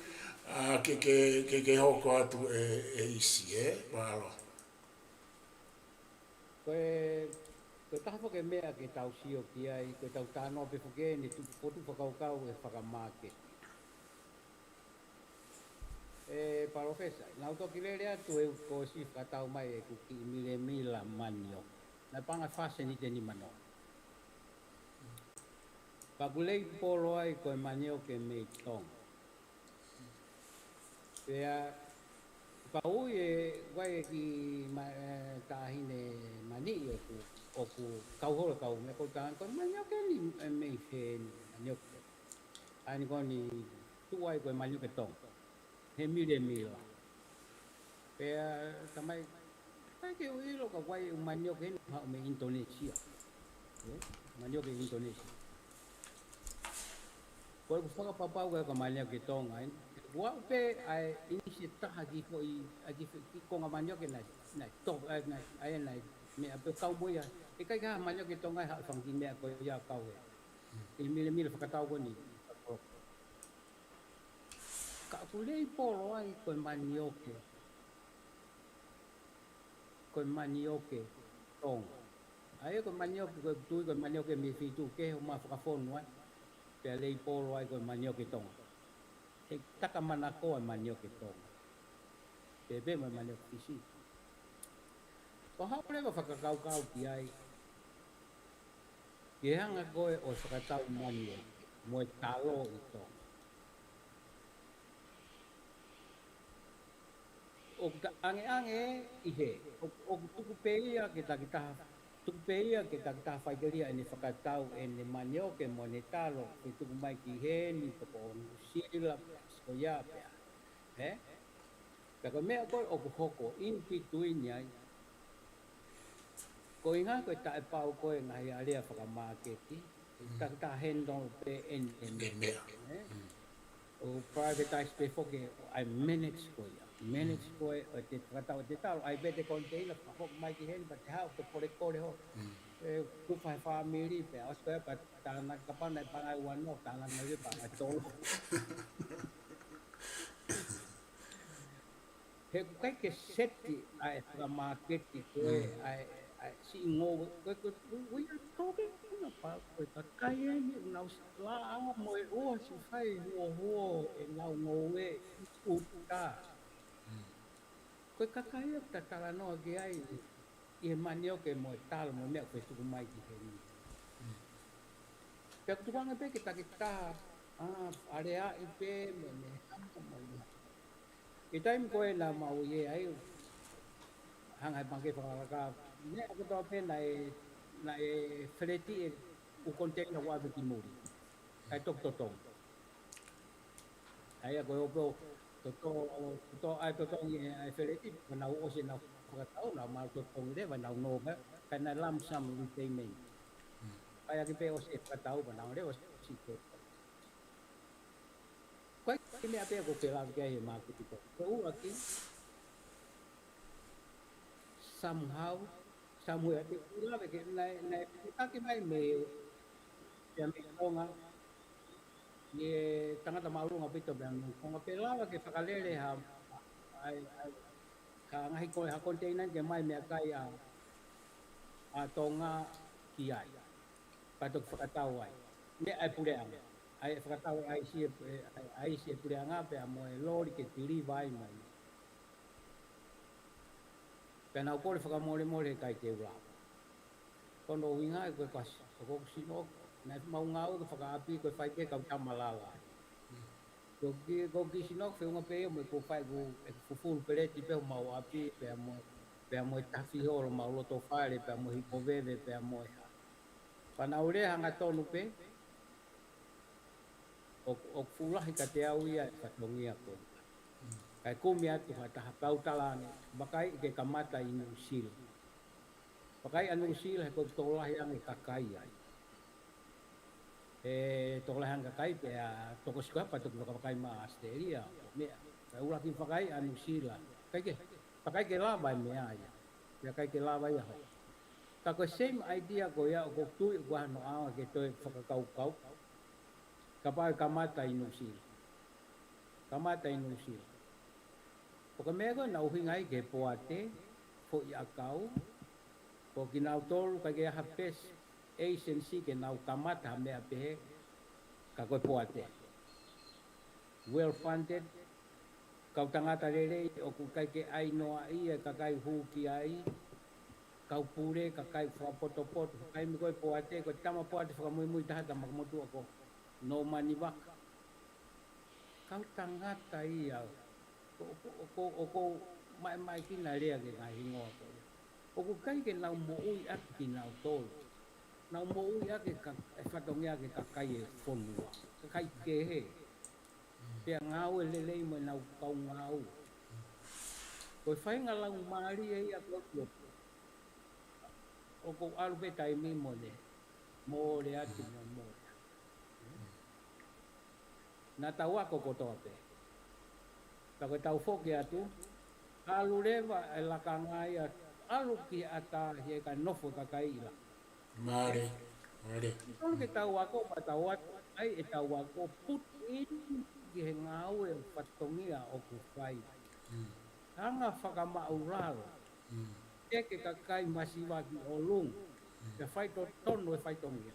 ke hoko atu e isi, Malo. Koe taha whake mea ke tau sio ki ai, koe tau tānoa pe whake ni tu potu whakaukau e Fakamaketi'i. Parofesa, nau toki lere atu e ko si whakatau mai e kuki mila manio. Nai panga whase ni te ni mano. Pakulei polo ai koe manio ke mei Tonga. Pea, pau e wai ki tāhine mani o ku kauhora kau me ko tāng ko manio ke ni mei he ni manio ke. Ani ko ni tuai koe manio ke Tonga. He mila. Pea tamai ke uilo ka wai manio ke ni hau me Indonesia. Manio ke Indonesia. Koe ku whakapapau ka manio ke Tonga. Wa pe ai inisi taha ki ko ki konga manio ke nai top ai nai me ape kau boia. E kai ka manio ke Tonga ha whangi mea ko ia kau e. I mila whakatau ko ni. Ka kulei polo ai koe manioke. Koe manioke Tonga. Ai koe manioke koe tui koe manioke me whitu ke o ma Fonua. Pea lei polo ai koe manioke Tonga. E taka manako ai manioke Tonga. Pepe mai manioke pisi. Ko hao lewa whakakaukau ki ai. Ke hanga koe o whakatau manioke. Moe talo i Tonga. O ange i he. O tukupeia ke takitaha. Tukupeia ke takitaha whaikeria e ni whakatau e ni manioke mo ni talo. E tuku mai ki he ni toko sila ko ia pea. Peko mea koe o ku hoko in between ai. Ko inga koe tae pau koe ngahi alea Fakamaketi'i. Takitaha hendong pe en mea. O privatize pe foke ai manage ko ia. Manage koe o te whakatau te talo, ai bete konteina, whakok mai ki heni, pa te hao, te pore kore ho. Kuwhai whamiri, pe aus koe, pa tāna kapana e pangai wano, tāna mai pa ai tolo. He kai ke seti ai Fakamaketi'i koe, ai si ngō, koe uia toke, kuna pa, koe ka kai eni, nau la anga moe ua si whai huo e nau ngō e, uta. Koe kakai ta talanoa ki ai i he manioke mo e talo mo mea koe tuku mai ki he ni. Pea kutuanga pe ke takitaha, area i pe me hama mo ni. I taimi koe na mau i e ai, hanga Pangike Fakalakalaka ne ako to pe na fleti u container wa ki muri kai tok totong ai ako to ai ni ai fleti na o se na fakatau na mal totong de na no ka kana lam sam repayment ai aki pe o se fakatau na le o si ko kwai me ape ko pe la ke he ma ki to u aki somehow somewhere di pula ke na kita mai me ya me Tonga ye tangata malu nga pito bang kung apela ke fakalele ha ai ka ngai ko ha container ke mai me kai a Tonga ki patok fakatau ai me ai pule anga ai fakatau ai si pule anga pe mo lori ke tiri vai mai pena ko le fakamole kai te ula kono winga ko pas ko sino na mau ngau ko fakapi ko fai ke ka tamalala ko sino fe un pe mo ko fai ko full peleti pe mau api pe mo tafi holo mau lo to fale pe mo ko veve pe mo pana ule hanga tonu pe o fulahi ka te au ia ka tongia ko kai kumi atu hata pau talange bakai ke kamata inu sil bakai anu sil ko tolah yang kakai ai tolah yang kakai pe toko skapa to bakai ma asteria me kai ula ki bakai anu sila bakai ke lava me ai ya kai ke lava ya ka ko same idea ko ya ko tu ko no a ke to fakakau kapai kamata inu sil Porque mego na uhingai ke poate fo i akau ko kinau tol ka ke hapes agency ke nau kamata me ape ka ko poate well funded kau tangata lele o ku kai ke ai no ai ka kai hu ki ai kau pure ka kai fa potopot kai mi ko poate ko tama poate fa muy ta mo tu ko no mani bak kau tangata ia ko mai kina lea ke ngai ngo ko ko kai ke nau mo ui ak ki nau tol nau mo ui ak ka fatongia ke ka kai fonua ka kai ke he pe ngau le mo nau kau ngau ko fai ngala mari e ak ko ko alu pe tai mi mo le ati mo na tawa ko to pe Tako tau foki atu, alu lewa e lakangai alu ki ata he ka nofo ka kaila. Mare. Tolu ke tau ako patau ai e tau ako put in ki he ngau e patongia o ku fai. Hanga whakamauraro. Eke ka kai masiwa ki olung. Ke fai to tono e fai tongia.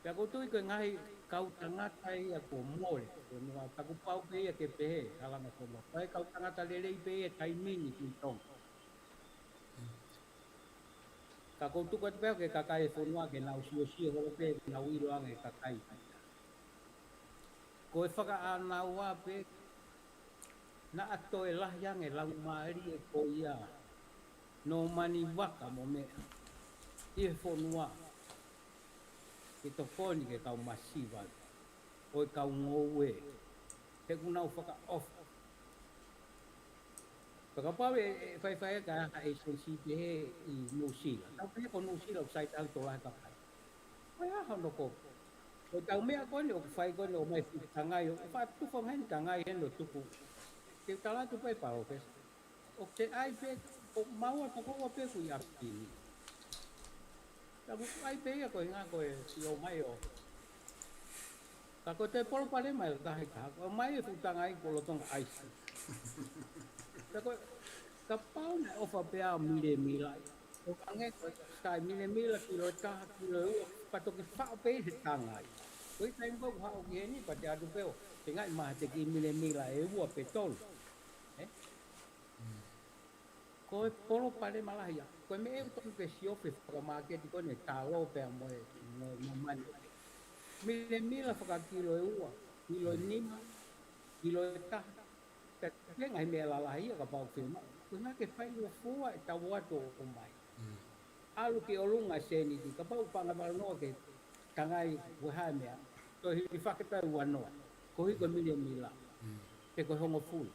Pea kutui ke ngai kau tangata ia ko mole. Nua taku pau pe ia ke pehe, halanga kono. Pai kau tangata lelei pe ia taimini ki Tonga. Ka koutu kwa tepeo ke kakai Fonua ke nau sio holo pe nau ilo ange kakai. Ko e whaka anau a pe na ato e lahyange lau maari e ko ia. No mani waka mo mea. I Fonua. Ke to koni ke kau masiwa. O kau ngowe. Te kunau whaka off. Pagapau e whai ka agency te he i New Zealand. Tau pe ko New Zealand sai tau tola ka pai. Pai aha no ko. O tau mea koni o whai koni o mai tangai o wha tufa hen tangai hen o tuku. Te tala tu pai pao pes. O te ai pe o maua pakoa pe ku i apini. Tabu ai pe ia ko inga ko e si o mai o. Ka ko te polo pale mai tahi ka. O mai e futangai ko lo tonga aisi. Ka pau na ofa pe a mila. O kange ko sai mila kilo taha kilo ua. Pato ke whao pe he tangai. Ko i taim kau hao ki heni pa te adu peo. Te ngai maha te ki mila e ua pe tolu. Ko e polo pale malahia. Ko me e utoku ke si ofe Fakamaketi'i ko ne talo pe a moe mani. Mila whaka kilo e ua. Kilo e nima. Kilo e taha. Ke ngai me la la ia ka pau filma. Ko na ke fai o fua e tau watu o mai. Alu ke olunga seni di ka pau panga ba no ke tangai we ha mea. To hi faketa ua no. Ko hi ko mila. Te ko hongo fu.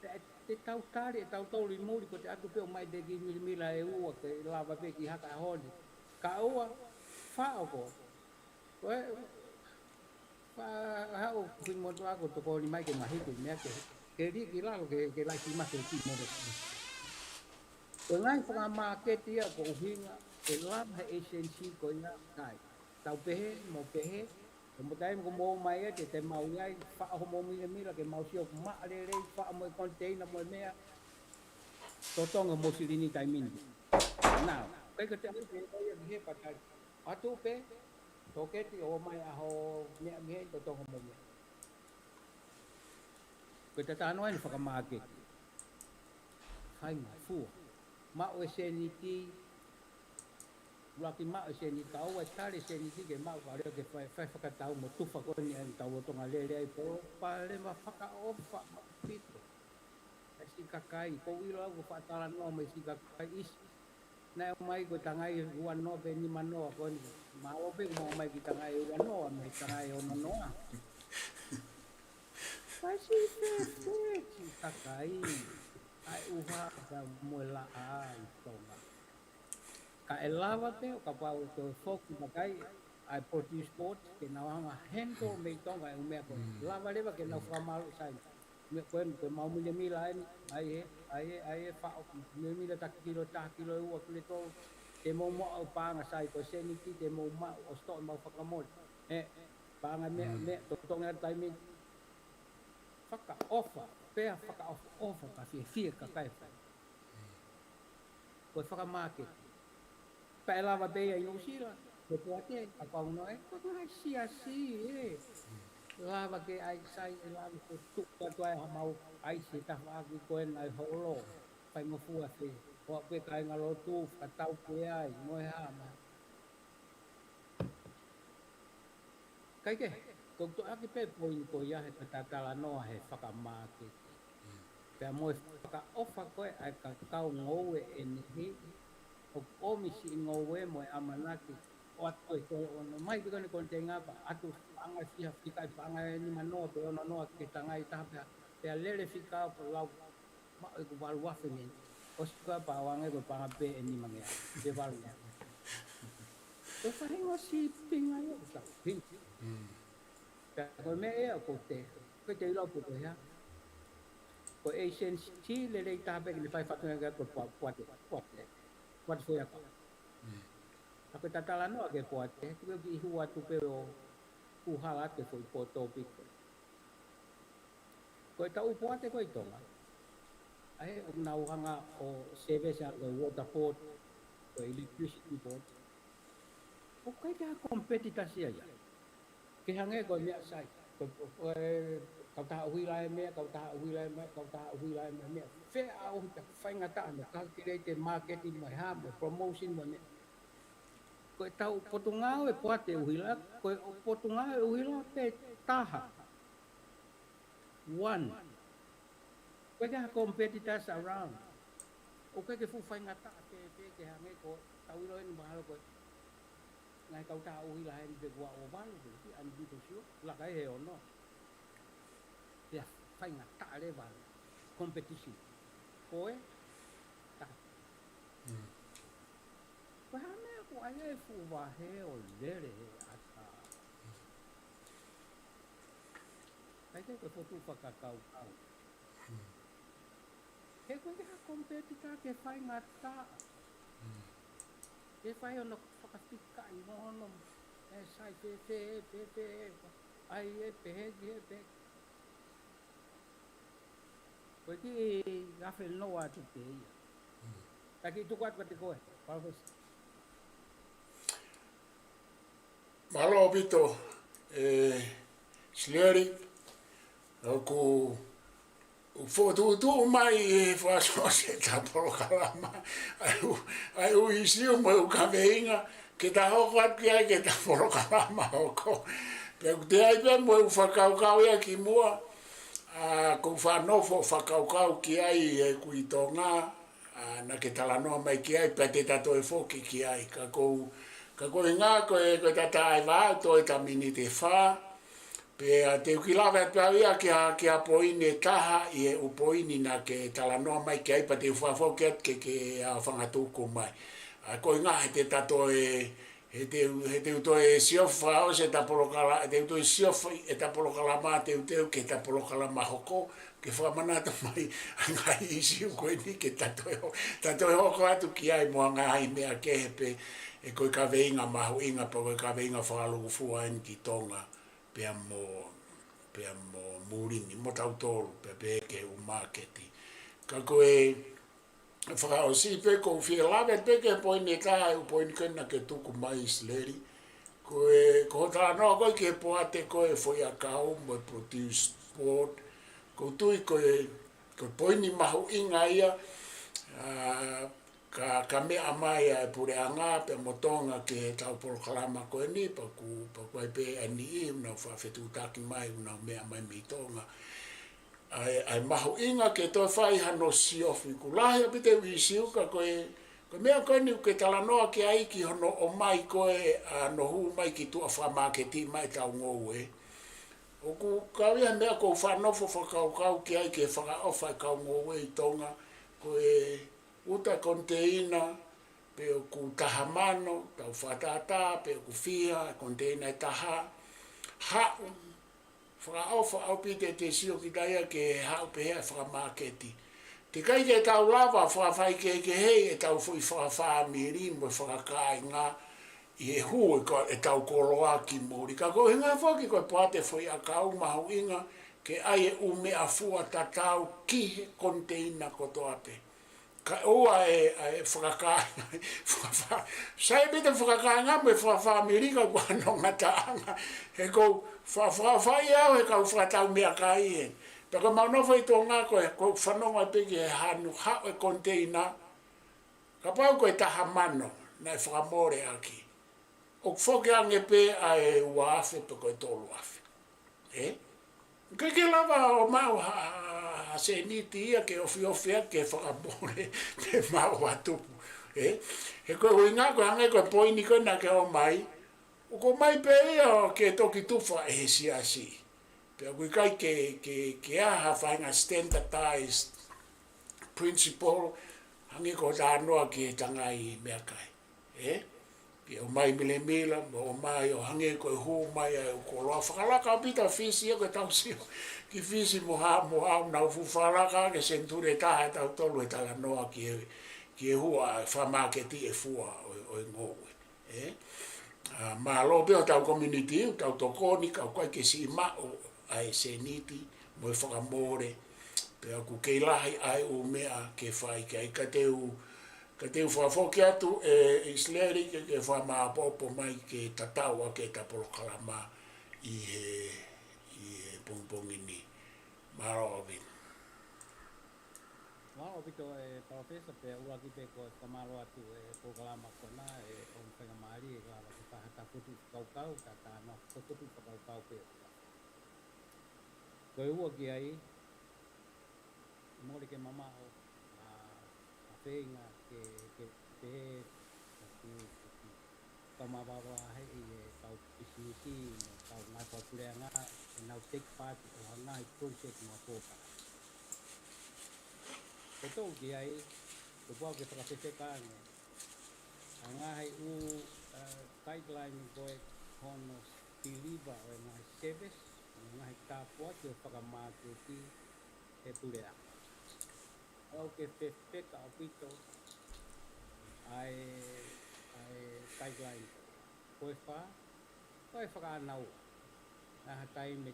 Te tau tari e tau tau muri ko te atu pe o mai de ki mila e ua ke lava pe ki haka honi. Ka ua fa ko. Fa hau fin mo to ako to ko ni mai ke mahiku mea ke ri ki lalo ke lai ki ma ke ki mo. Ko ngai Fakamaketi'i ko uhinga e lava agency ko ia kai. Tau pehe mo pehe mo tai mo mo mai te mau ngai fa ho mo mila ke mau sio ma le fa mo container mo mea to Tonga mo silini tai mindi. Now, kai ka te ia he patai. Atu pe to ke ti o mai a ho me to Tonga mo mea. Ko te tano ai Fakamaketi'i. Hai ma fu. Ma o Sene laki ma o Sene tau e tare Sene ke ma o re ke fai whakatau mo tufa ko ni an tau o tonga lere ai po pale ma whakaofa ma pito. E si kakai, ko ilo au whaatala no me si kakai isi. Nai o mai ko tangai ua no pe ni manoa ko ni. Ma o pe mo mai ki tangai ua noa me tangai o noa. Pai si si kakai. Ai uha ka mo la ai tonga. Ka e lava pe o ka pau to foku makai ai produce sport ke na wanga hendo me tonga e umea ko. Lava leva ke na whamalo sai. Me ko ko mau mila ai fa me mila tak kilo ua kile to te mo mo o panga sai ko Sene te mo ma o sto mau whakamol. Panga me to tonga tai me whaka ofa pea whaka ofa ka fie ka kai whai. Ko Fakamaketi'i. Pa e lava beia i usila. Ko tuate, a pauno e, ko ngai si lava ke ai sai e lava ko tuka tuai ha mau ai se ta waki ko en ai holo. Pai mo fua se. Ko pe kai ngalo tu, ka tau pe ai, mo e hama. Kai ke, ko tu aki pe poin ko ia he ka Tatalanga he Fakamaketi'i. Pea mo e whaka ofa koe ai ka kau ngoue e nihi. O omisi ngoue mo e amanaki. O atu e koe ono mai pika ni kon te ngapa. Atu panga fiha fika i panga e ni manoa pe ono noa ke tangai taha pea lele fika po lau. Ma e ku walu wafe ni. O sika pa wange ko panga pe e ni mangea. Pe walu wafe. Ko whahingo si pinga i o tau. Pinga. Pea koe me ea ko te. Koe te ilau po koe hea. Ko agency le rei tape ki le fai whatunga ko puate. Puate foi apa. Ako Tatalanga ke puate. Tuwe ki hua tupe o uhala te foi po topiko. Ko ta puate ko i tonga. Ai o na uhanga o service o water board o electricity board. O kai ka competitor sia ya. Ke hange ko mea sai. Kau tahu wilayah me, kau tahu wilayah me, kau tahu wilayah me. Fe au ta fai ngata anda calculate marketing mai ha, promotion me. Ko tahu potungau e poate wilayah, ko potungau e wilayah pe taha. One. Ko ka competitors around. O ke fu fai ngata ke hange ko tahu wilayah ni mahal ko. Ngai kau tahu wilayah ni be gua o balu ki andi to sio, la kai he ono. Ya, fai ngata le val competition. Koe ta. Ko ha me ko ai fu wa he o lere ata. Kai ke ko tu fakakau kau. He ko ke competitor ke fai ngata. Ke fai ono fakafika i ono. Sai pe. Ai pe. Ko ki gafe no atu te ia. Taki tu kwat pati koe. MALO pito Isileli ku tu mai fa so se ta Polokalama ai u isiu mo ka veinga ke ta ho ke ta Polokalama ko pe te ai pe mo fa ka ia ki mua Ko whanofo whakaukau ki ai e kui Tonga, na ke talanoa mai ki ai, pa te tato e whoki ki ai. Ka kou ngā koe tata ai wā, toi ta mini te whā, pe te ukilawe atu ia ki a poini e taha i e upoini na ke talanoa mai ki ai, pa te whawhoki at ke a whangatuko mai. Ko ngā he te tato he te uto e siofa o se ta polokala te uto e siofa e ta polokalama te uto ke ta polokalama hoko ke whamanata mai ngai isi ko ni ke tato e hoko atu ki ai mo ngai mea ke hepe e koe ka veinga mahu inga pa koe ka veinga whakaluku fua en ki Tonga pea mo murini mo tautolu pe ke umaketi ka koe whakao si pe ko whia lawe pe ke poine taha u poine kena ke tuku mai Isileli. Ko tā noa koe ke poa te koe foi a kau mo produce sport. Ko tui koe poine mahu inga ia ka mea mai a pure a ngā pe mo Tonga ke tau Polokalama koe ni pa koe pe ani i unau whawhetu taki mai unau mea mai mi Tonga. Ai mahu inga ke toi whai hano siofi ku lahi apite wisiu ka koe mea koe ni ke talanoa ke aiki hono o mai koe no hu mai ki tua Fakamaketi'i mai tau ngou e. O ku kawia mea ko whanofo whakaukau ke aiki e whakaofa e kau ngou e i Tonga koe uta konteina pe o ku tahamano tau whatata pe o ku whia konteina e taha hau whakaofa au pite te sio ki taia ke hau pehea Fakamaketi'i. Te kai ke tau lava whakawhai ke hei e tau fui whakawha miri mo whakakai ngā i e hu e tau koloa ki mori. Ka koe hinga whaki koe pate fui a kau mahu inga ke ai e ume a fua tatau ki he konteina koto ape. Ka oa e whakakai sai bete whakakai ngā me whakawha miri ka kua nonga taanga. He kou whawhai au he kau whakatau mea kai e. Paka maunofo i tō ngā koe whanonga peki he hanu hao e konteina. Ka pau koe taha mano na e whakamore aki. O whoke ange pe a e ua afe pe koe tolu afe. Ke lava o mau ha Sene ia ke ofi ke whakamore te mau atupu. He koe hui ngā koe ange koe poini koe na ke o mai. O ko mai pe ia ke toki tufa e si asi. Pea kui kai ke aha whainga standardized principle hangi ko tānoa ki tanga i mea kai. Ke o mai mila, o mai o hangi ko hu mai o ko loa whakalaka o pita fisi ko tau sio. Ki fisi mo hao nau whalaka ke senture taha e tau tolu e tala noa ki e hua Fakamaketi'i e fua o e ngowe. MALO pe o tau Komiuniti, tau tokoni, kau koe ke si mao ai Sene mo e whakamore pe aku kei lahi ai o mea ke whai ke ai ka teu whawhoki atu e Isileli ke whamaapopo mai ke tataua ke ta Polokalama i he pongpongi ni maro obi. Maro obi to e profesa pe ua ki pe ko kamalo atu e Polokalama kona e on whakamari e lava ki whahata putu kaukau tata no putu kaukau pe. Koe ua ki ai, mori ke mamao, a whenga ke te kamawawa hei e tau pisiniti, tau ngai whapureanga, e nau take part o hangai project mo pōka. Ko tau ki ai, ko pua ke whakawhewhekange, a ngai u guideline koe hono deliver o ngai service, ngai tāpua ki o Fakamaketi'i e purea. Au ke whewheka o pito ai guideline koe wha, koe whakaanau. Nā hatai me